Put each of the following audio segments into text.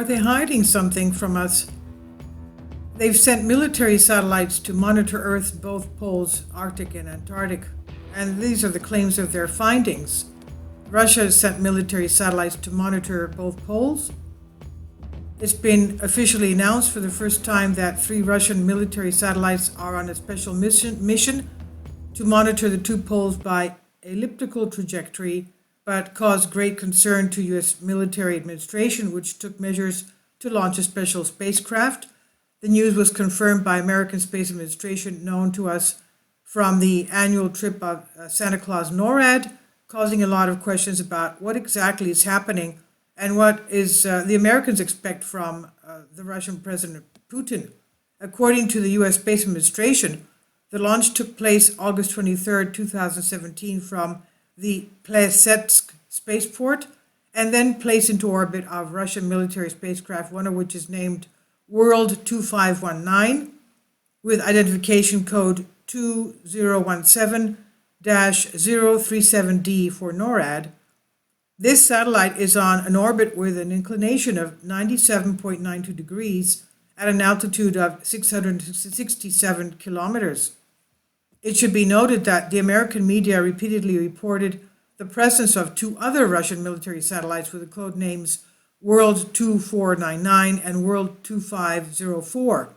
Are they hiding something from us? They've sent military satellites to monitor Earth's both poles, Arctic and Antarctic, and these are the claims of their findings. Russia has sent military satellites to monitor both poles. It's been officially announced for the first time that 3 Russian military satellites are on a special mission to monitor the 2 poles by elliptical trajectory, but caused great concern to U.S. military administration, which took measures to launch a special spacecraft. The news was confirmed by American Space Administration, known to us from the annual trip of Santa Claus NORAD, causing a lot of questions about what exactly is happening and what is the Americans expect from the Russian President Putin. According to the U.S. Space Administration, the launch took place August 23, 2017 from the Plesetsk spaceport and then placed into orbit of Russian military spacecraft, one of which is named World 2519 with identification code 2017-037D for NORAD. This satellite is on an orbit with an inclination of 97.92 degrees at an altitude of 667 kilometers. It should be noted that the American media repeatedly reported the presence of 2 other Russian military satellites with the code names World 2499 and World 2504.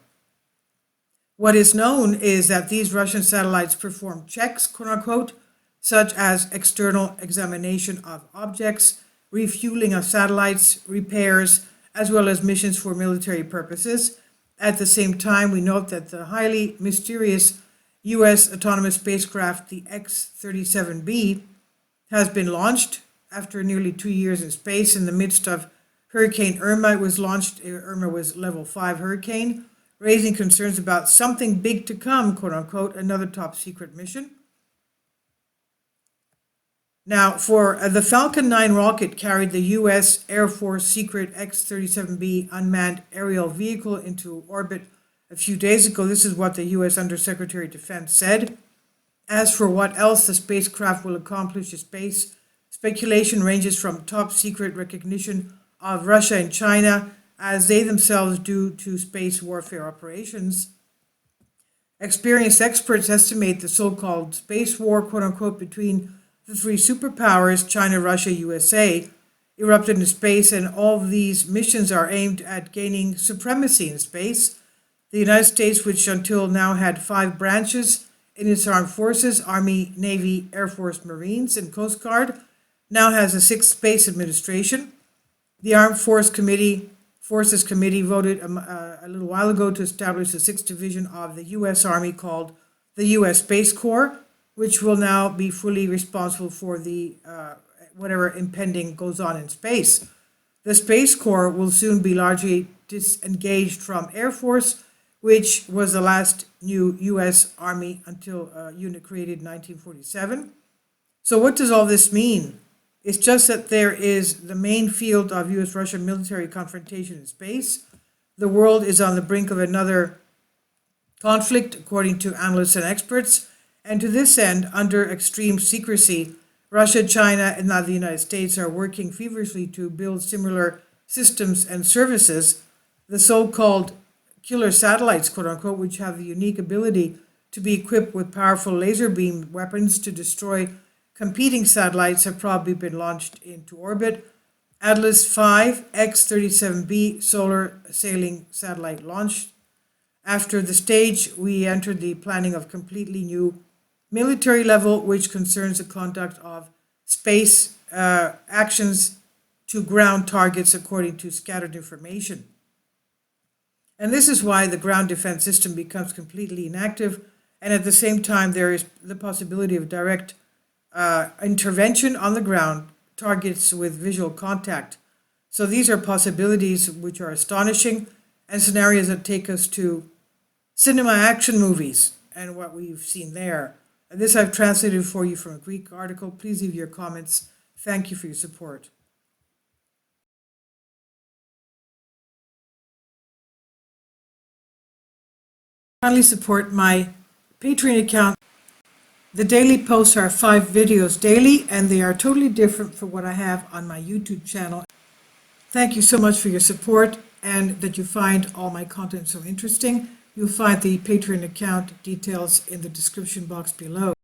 What is known is that these Russian satellites perform checks, quote unquote, such as external examination of objects, refueling of satellites, repairs, as well as missions for military purposes. At the same time, we note that the highly mysterious U.S. autonomous spacecraft, the X-37B, has been launched after nearly 2 years in space in the midst of Hurricane Irma. It was launched, Irma was level 5 hurricane, raising concerns about something big to come, quote unquote, another top secret mission. Now, for the Falcon 9 rocket carried the U.S. Air Force secret X-37B unmanned aerial vehicle into orbit a few days ago. This is what the U.S. Undersecretary of Defense said. As for what else the spacecraft will accomplish in space, speculation ranges from top secret recognition of Russia and China, as they themselves do, to space warfare operations. Experienced experts estimate the so-called space war, quote unquote, between the 3 superpowers, China, Russia, USA, erupted in space, and all of these missions are aimed at gaining supremacy in space. The United States, which until now had 5 branches in its armed forces, Army, Navy, Air Force, Marines, and Coast Guard, now has a 6th Space Administration. The Armed Forces Committee voted a little while ago to establish the 6th Division of the U.S. Army called the U.S. Space Corps, which will now be fully responsible for the whatever impending goes on in space. The Space Corps will soon be largely disengaged from Air Force, which was the last new U.S. Army until a unit created in 1947. So what does all this mean? It's just that there is the main field of U.S.-Russia military confrontation in space. The world is on the brink of another conflict, according to analysts and experts. And to this end, under extreme secrecy, Russia, China, and now the United States are working feverishly to build similar systems and services. The so-called killer satellites, quote unquote, which have the unique ability to be equipped with powerful laser beam weapons to destroy competing satellites, have probably been launched into orbit. Atlas V X-37B solar sailing satellite launched. After the stage, we entered the planning of completely new military level, which concerns the conduct of space actions to ground targets according to scattered information. And this is why the ground defense system becomes completely inactive, and at the same time there is the possibility of direct intervention on the ground, targets with visual contact. So these are possibilities which are astonishing, and scenarios that take us to cinema action movies and what we've seen there. And this I've translated for you from a Greek article. Please leave your comments. Thank you for your support. Kindly support my Patreon account. The daily posts are 5 videos daily, and they are totally different from what I have on my YouTube channel. Thank you so much for your support and that you find all my content so interesting. You'll find the Patreon account details in the description box below.